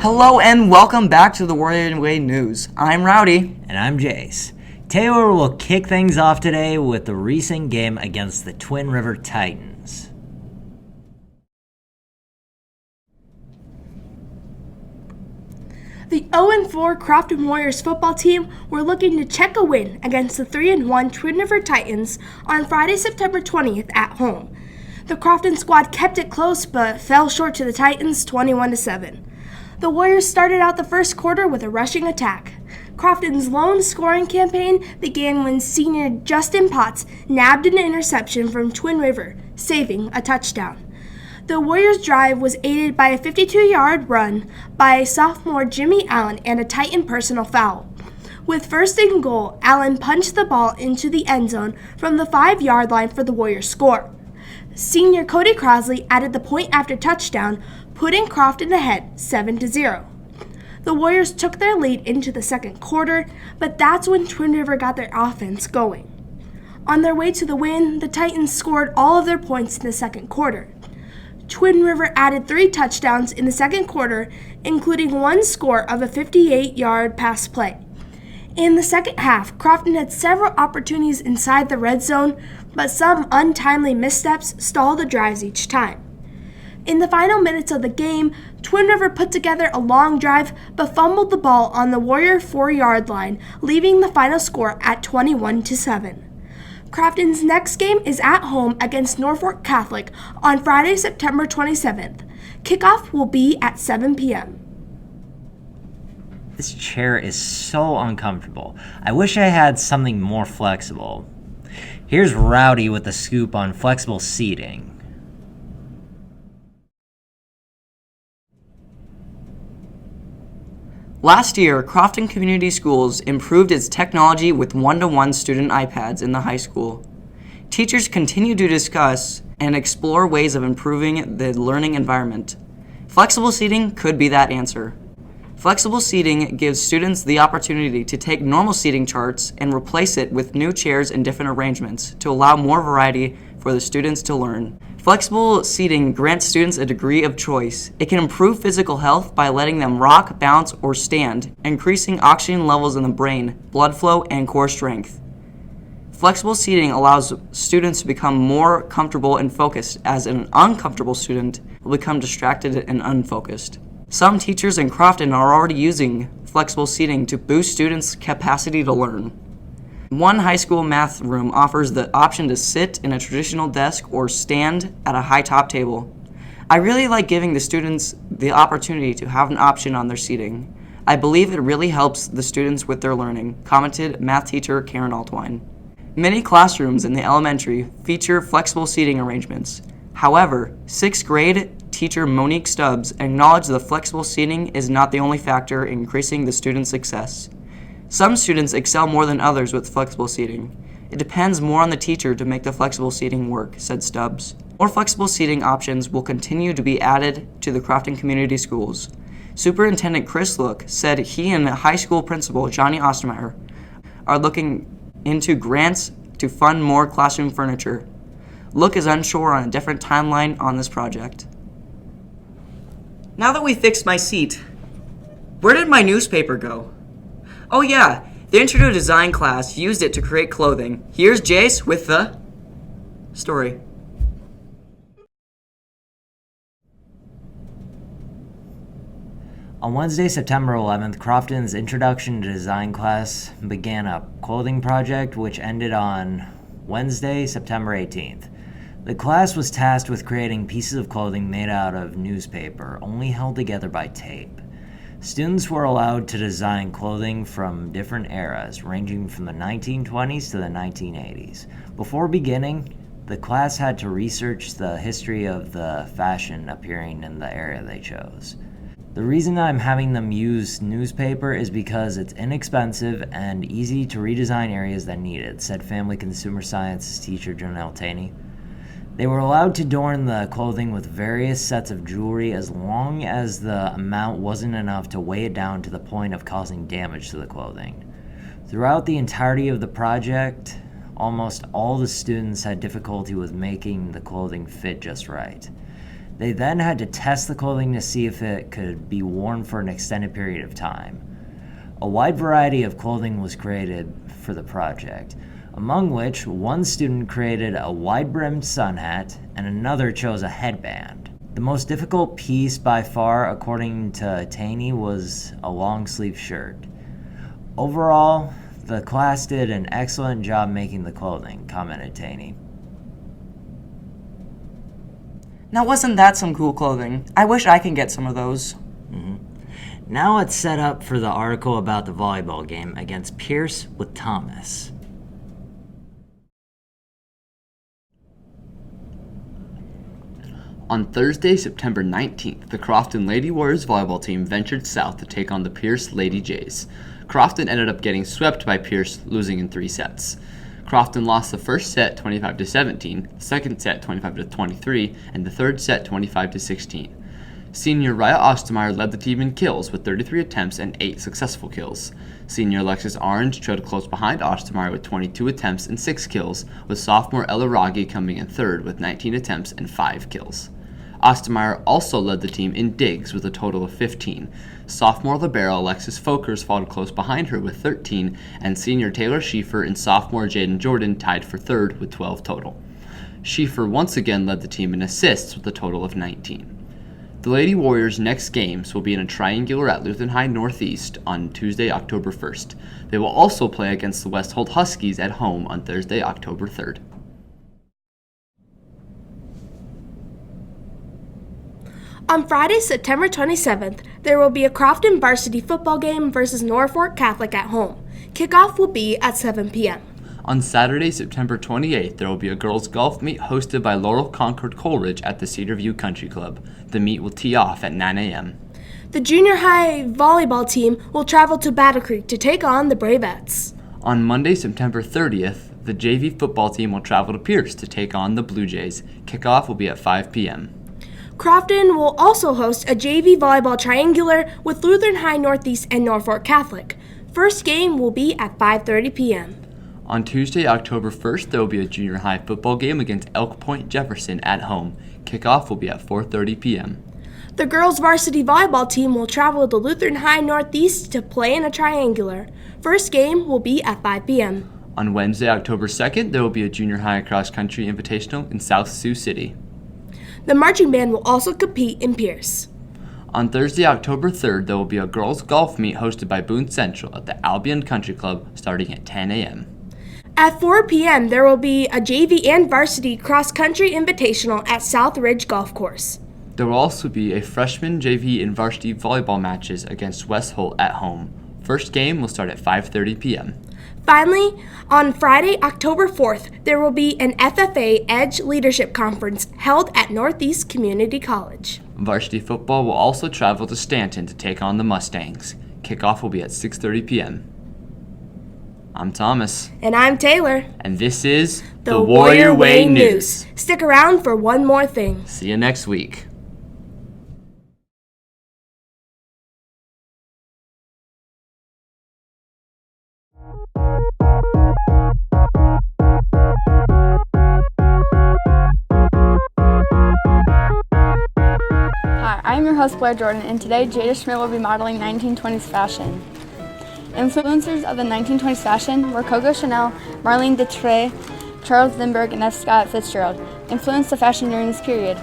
Hello and welcome back to the Warrior Way News. I'm Rowdy. And I'm Jace. Taylor will kick things off today with the recent game against the Twin River Titans. The 0-4 Crofton Warriors football team were looking to check a win against the 3-1 Twin River Titans on Friday, September 20th at home. The Crofton squad kept it close but fell short to the Titans 21-7. The Warriors started out the first quarter with a rushing attack. Crofton's lone scoring campaign began when senior Justin Potts nabbed an interception from Twin River, saving a touchdown. The Warriors' drive was aided by a 52-yard run by sophomore Jimmy Allen and a Titan personal foul. With first and goal, Allen punched the ball into the end zone from the 5-yard line for the Warriors' score. Senior Cody Crosley added the point after touchdown, putting Crofton ahead 7-0. The Warriors took their lead into the second quarter, but that's when Twin River got their offense going. On their way to the win, the Titans scored all of their points in the second quarter. Twin River added 3 touchdowns in the second quarter, including one score of a 58-yard pass play. In the second half, Crofton had several opportunities inside the red zone, but some untimely missteps stalled the drives each time. In the final minutes of the game, Twin River put together a long drive but fumbled the ball on the Warrior 4-yard line, leaving the final score at 21-7. Crofton's next game is at home against Norfolk Catholic on Friday, September 27th. Kickoff will be at 7 p.m. This chair is so uncomfortable. I wish I had something more flexible. Here's Rowdy with the scoop on flexible seating. Last year, Crofton Community Schools improved its technology with one-to-one student iPads in the high school. Teachers continue to discuss and explore ways of improving the learning environment. Flexible seating could be that answer. Flexible seating gives students the opportunity to take normal seating charts and replace it with new chairs and different arrangements to allow more variety for the students to learn. Flexible seating grants students a degree of choice. It can improve physical health by letting them rock, bounce, or stand, increasing oxygen levels in the brain, blood flow, and core strength. Flexible seating allows students to become more comfortable and focused, as an uncomfortable student will become distracted and unfocused. Some teachers in Crofton are already using flexible seating to boost students' capacity to learn. One high school math room offers the option to sit in a traditional desk or stand at a high-top table. I really like giving the students the opportunity to have an option on their seating. I believe it really helps the students with their learning, commented math teacher Karen Altwine. Many classrooms in the elementary feature flexible seating arrangements. However, 6th grade teacher Monique Stubbs acknowledged the flexible seating is not the only factor in increasing the student's success. Some students excel more than others with flexible seating. It depends more on the teacher to make the flexible seating work, said Stubbs. More flexible seating options will continue to be added to the Crofton Community Schools. Superintendent Chris Look said he and high school principal Johnny Ostermeyer are looking into grants to fund more classroom furniture. Look is unsure on a different timeline on this project. Now that we fixed my seat, where did my newspaper go? Oh yeah, the Intro to Design class used it to create clothing. Here's Jace with the story. On Wednesday, September 11th, Crofton's Introduction to Design class began a clothing project which ended on Wednesday, September 18th. The class was tasked with creating pieces of clothing made out of newspaper, only held together by tape. Students were allowed to design clothing from different eras, ranging from the 1920s to the 1980s. Before beginning, the class had to research the history of the fashion appearing in the area they chose. The reason I'm having them use newspaper is because it's inexpensive and easy to redesign areas that need it, said Family Consumer Sciences teacher Janelle Taney. They were allowed to adorn the clothing with various sets of jewelry as long as the amount wasn't enough to weigh it down to the point of causing damage to the clothing. Throughout the entirety of the project, almost all the students had difficulty with making the clothing fit just right. They then had to test the clothing to see if it could be worn for an extended period of time. A wide variety of clothing was created for the project, among which one student created a wide-brimmed sun hat and another chose a headband. The most difficult piece by far, according to Taney, was a long-sleeve shirt. Overall, the class did an excellent job making the clothing, commented Taney. Now, wasn't that some cool clothing? I wish I can get some of those. Now let's set up for the article about the volleyball game against Pierce with Thomas. On Thursday, September 19th, the Crofton Lady Warriors volleyball team ventured south to take on the Pierce Lady Jays. Crofton ended up getting swept by Pierce, losing in 3 sets. Crofton lost the first set 25-17, the second set 25-23, and the third set 25-16. Senior Raya Ostermeyer led the team in kills with 33 attempts and 8 successful kills. Senior Alexis Orange trailed close behind Ostermeyer with 22 attempts and 6 kills, with sophomore Ella Raggi coming in third with 19 attempts and 5 kills. Ostermeyer also led the team in digs with a total of 15. Sophomore libero Alexis Folkers followed close behind her with 13, and senior Taylor Schieffer and sophomore Jaden Jordan tied for third with 12 total. Schieffer once again led the team in assists with a total of 19. The Lady Warriors' next games will be in a triangular at Lutheran High Northeast on Tuesday, October 1st. They will also play against the Westholt Huskies at home on Thursday, October 3rd. On Friday, September 27th, there will be a Crofton varsity football game versus Norfolk Catholic at home. Kickoff will be at 7 p.m. On Saturday, September 28th, there will be a girls' golf meet hosted by Laurel Concord Coleridge at the Cedar View Country Club. The meet will tee off at 9 a.m. The junior high volleyball team will travel to Battle Creek to take on the Bravettes. On Monday, September 30th, the JV football team will travel to Pierce to take on the Blue Jays. Kickoff will be at 5 p.m. Crofton will also host a JV volleyball triangular with Lutheran High Northeast and Norfolk Catholic. First game will be at 5:30 p.m. On Tuesday, October 1st, there will be a junior high football game against Elk Point Jefferson at home. Kickoff will be at 4:30 p.m. The girls' varsity volleyball team will travel to Lutheran High Northeast to play in a triangular. First game will be at 5 p.m. On Wednesday, October 2nd, there will be a junior high cross-country invitational in South Sioux City. The marching band will also compete in Pierce. On Thursday, October 3rd, there will be a girls' golf meet hosted by Boone Central at the Albion Country Club starting at 10 a.m. At 4 p.m., there will be a JV and varsity cross-country invitational at South Ridge Golf Course. There will also be a freshman, JV, and varsity volleyball matches against Westholt at home. First game will start at 5:30 p.m. Finally, on Friday, October 4th, there will be an FFA Edge Leadership Conference held at Northeast Community College. Varsity football will also travel to Stanton to take on the Mustangs. Kickoff will be at 6:30 p.m. I'm Thomas. And I'm Taylor. And this is The Warrior Way News. Stick around for one more thing. See you next week. Hi, I'm your host Blair Jordan, and today Jada Schmidt will be modeling 1920s fashion. Influencers of the 1920s fashion were Coco Chanel, Marlene Dietrich, Charles Lindbergh, and F. Scott Fitzgerald, influenced the fashion during this period.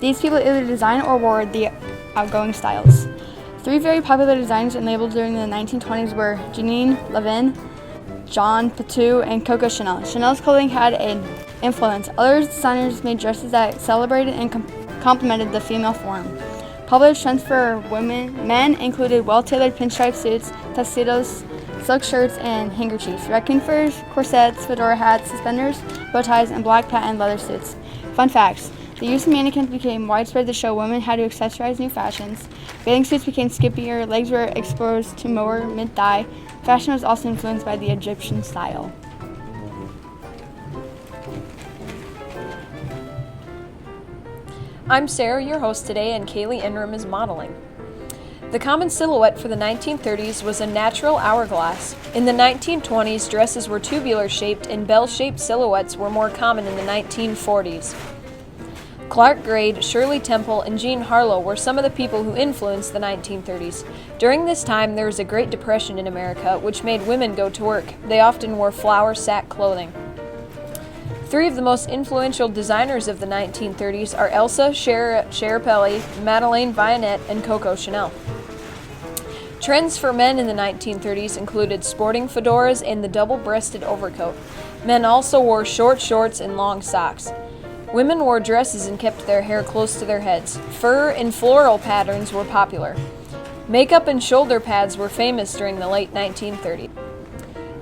These people either designed or wore the outgoing styles. 3 very popular designs and labels during the 1920s were Janine Levin, John Patou, and Coco Chanel. Chanel's clothing had an influence. Other designers made dresses that celebrated and complemented the female form. Popular trends for men included well-tailored pinstripe suits, tuxedos, silk shirts, and handkerchiefs, raccoon furs, corsets, fedora hats, suspenders, bow ties, and black patent leather suits. Fun facts: the use of mannequins became widespread to show women how to accessorize new fashions. Bathing suits became skippier, legs were exposed to more mid-thigh. Fashion was also influenced by the Egyptian style. I'm Sarah, your host today, and Kaylee Inram is modeling. The common silhouette for the 1930s was a natural hourglass. In the 1920s, dresses were tubular-shaped and bell-shaped silhouettes were more common in the 1940s. Clark Gray, Shirley Temple, and Jean Harlow were some of the people who influenced the 1930s. During this time, there was a Great Depression in America, which made women go to work. They often wore flour sack clothing. Three of the most influential designers of the 1930s are Elsa Schiaparelli, Madeleine Vionnet, and Coco Chanel. Trends for men in the 1930s included sporting fedoras and the double-breasted overcoat. Men also wore short shorts and long socks. Women wore dresses and kept their hair close to their heads. Fur and floral patterns were popular. Makeup and shoulder pads were famous during the late 1930s.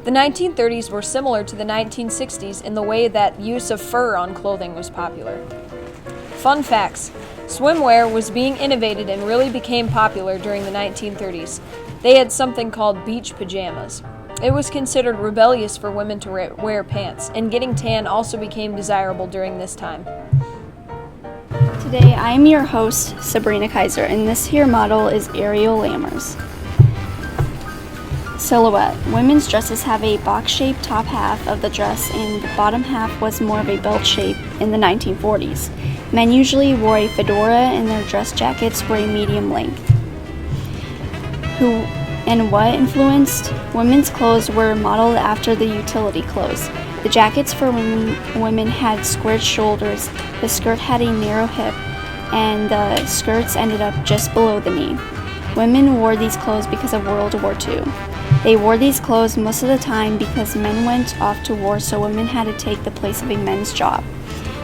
The 1930s were similar to the 1960s in the way that use of fur on clothing was popular. Fun facts. Swimwear was being innovated and really became popular during the 1930s. They had something called beach pajamas. It was considered rebellious for women to wear pants, and getting tan also became desirable during this time. Today, I am your host, Sabrina Kaiser, and this here model is Ariel Lammers. Silhouette. Women's dresses have a box-shaped top half of the dress, and the bottom half was more of a belt shape in the 1940s. Men usually wore a fedora, and their dress jackets were a medium length. What influenced? Women's clothes were modeled after the utility clothes. The jackets for women had squared shoulders, the skirt had a narrow hip, and the skirts ended up just below the knee. Women wore these clothes because of World War II. They wore these clothes most of the time because men went off to war, so women had to take the place of a men's job.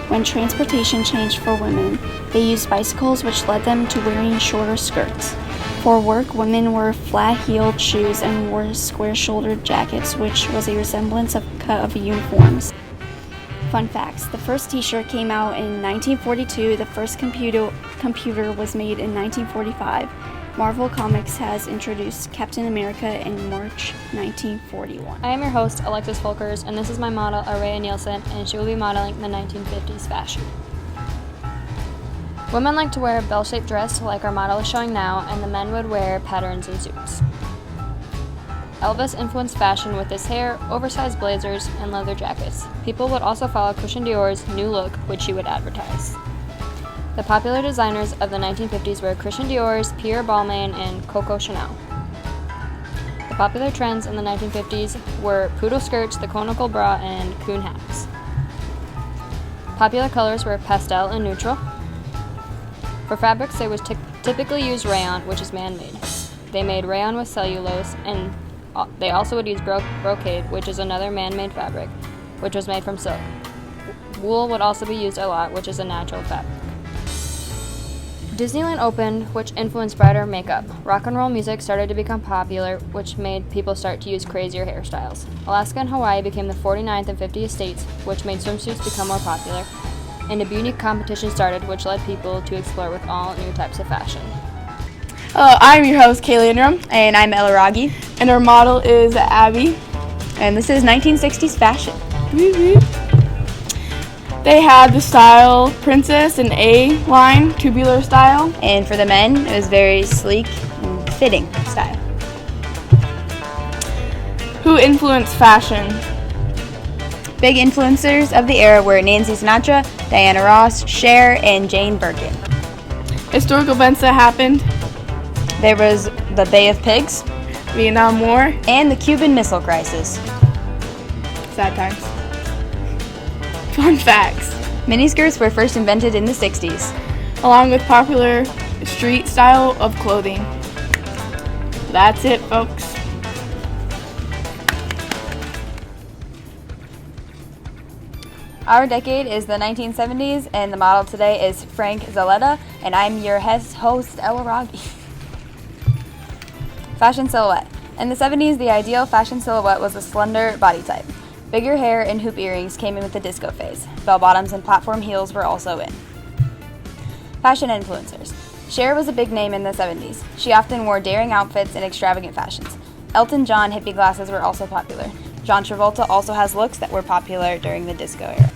When transportation changed for women, they used bicycles, which led them to wearing shorter skirts. For work, women wore flat-heeled shoes and wore square-shouldered jackets, which was a resemblance of cut of uniforms. Fun facts. The first t-shirt came out in 1942. The first computer was made in 1945. Marvel Comics has introduced Captain America in March 1941. I am your host, Alexis Folkers, and this is my model, Araya Nielsen, and she will be modeling the 1950s fashion. Women like to wear a bell-shaped dress like our model is showing now, and the men would wear patterns and suits. Elvis influenced fashion with his hair, oversized blazers, and leather jackets. People would also follow Christian Dior's new look, which he would advertise. The popular designers of the 1950s were Christian Dior's, Pierre Balmain, and Coco Chanel. The popular trends in the 1950s were poodle skirts, the conical bra, and coon hats. Popular colors were pastel and neutral. For fabrics, they would typically use rayon, which is man-made. They made rayon with cellulose, and they also would use brocade, which is another man-made fabric, which was made from silk. Wool would also be used a lot, which is a natural fabric. Disneyland opened, which influenced brighter makeup. Rock and roll music started to become popular, which made people start to use crazier hairstyles. Alaska and Hawaii became the 49th and 50th states, which made swimsuits become more popular. And a beauty competition started, which led people to explore with all new types of fashion. Hello, I'm your host, Kaylee Ingram. And I'm Ella Raggi. And our model is Abby. And this is 1960s fashion. They had the style Princess and A-line, tubular style. And for the men, it was very sleek and fitting style. Who influenced fashion? Big influencers of the era were Nancy Sinatra, Diana Ross, Cher, and Jane Birkin. Historical events that happened. There was the Bay of Pigs, Vietnam War, and the Cuban Missile Crisis. Sad times. Fun facts. Miniskirts were first invented in the 60s. Along with popular street style of clothing. That's it, folks. Our decade is the 1970s, and the model today is Frank Zaletta, and I'm your host, Ella Raggi. Fashion silhouette. In the 70s, the ideal fashion silhouette was a slender body type. Bigger hair and hoop earrings came in with the disco phase. Bell-bottoms and platform heels were also in. Fashion influencers. Cher was a big name in the 70s. She often wore daring outfits and extravagant fashions. Elton John hippie glasses were also popular. John Travolta also has looks that were popular during the disco era.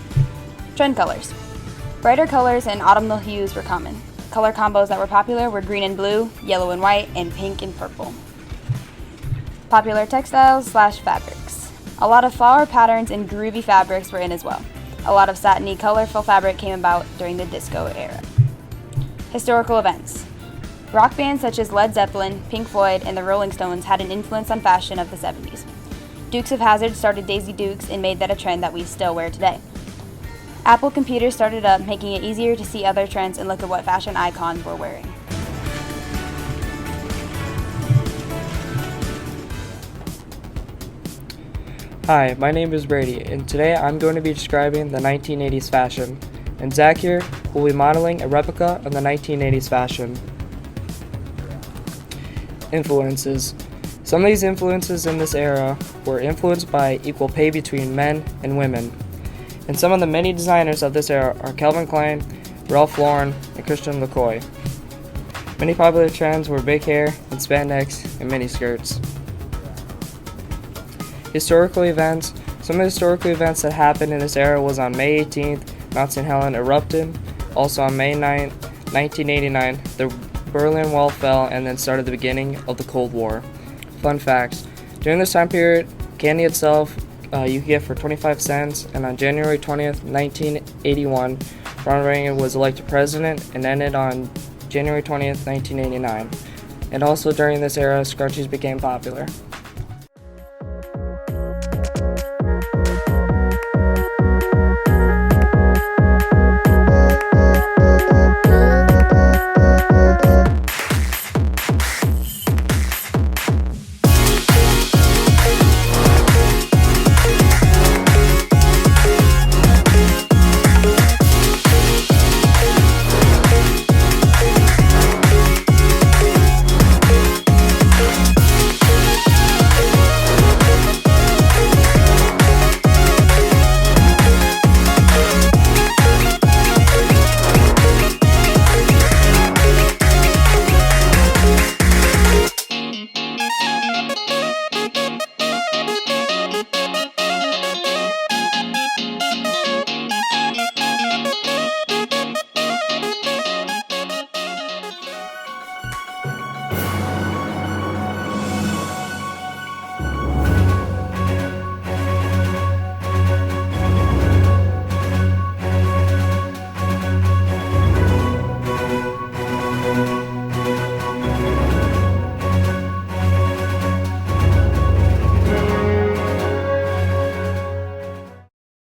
Trend colors. Brighter colors and autumnal hues were common. Color combos that were popular were green and blue, yellow and white, and pink and purple. Popular textiles / fabrics. A lot of flower patterns and groovy fabrics were in as well. A lot of satiny, colorful fabric came about during the disco era. Historical events. Rock bands such as Led Zeppelin, Pink Floyd, and the Rolling Stones had an influence on fashion of the 70s. Dukes of Hazzard started Daisy Dukes and made that a trend that we still wear today. Apple computers started up, making it easier to see other trends and look at what fashion icons were wearing. Hi, my name is Brady, and today I'm going to be describing the 1980s fashion. And Zach here will be modeling a replica of the 1980s fashion. Influences. Some of these influences in this era were influenced by equal pay between men and women. And some of the many designers of this era are Calvin Klein, Ralph Lauren, and Christian LaCroix. Many popular trends were big hair and spandex and miniskirts. Historical events. Some of the historical events that happened in this era was on May 18th, Mount St. Helens erupted. Also on May 9th, 1989, the Berlin Wall fell and then started the beginning of the Cold War. Fun facts. During this time period, candy itself you could get for 25 cents, and on January 20th, 1981, Ronald Reagan was elected president and ended on January 20th, 1989. And also during this era, scrunchies became popular.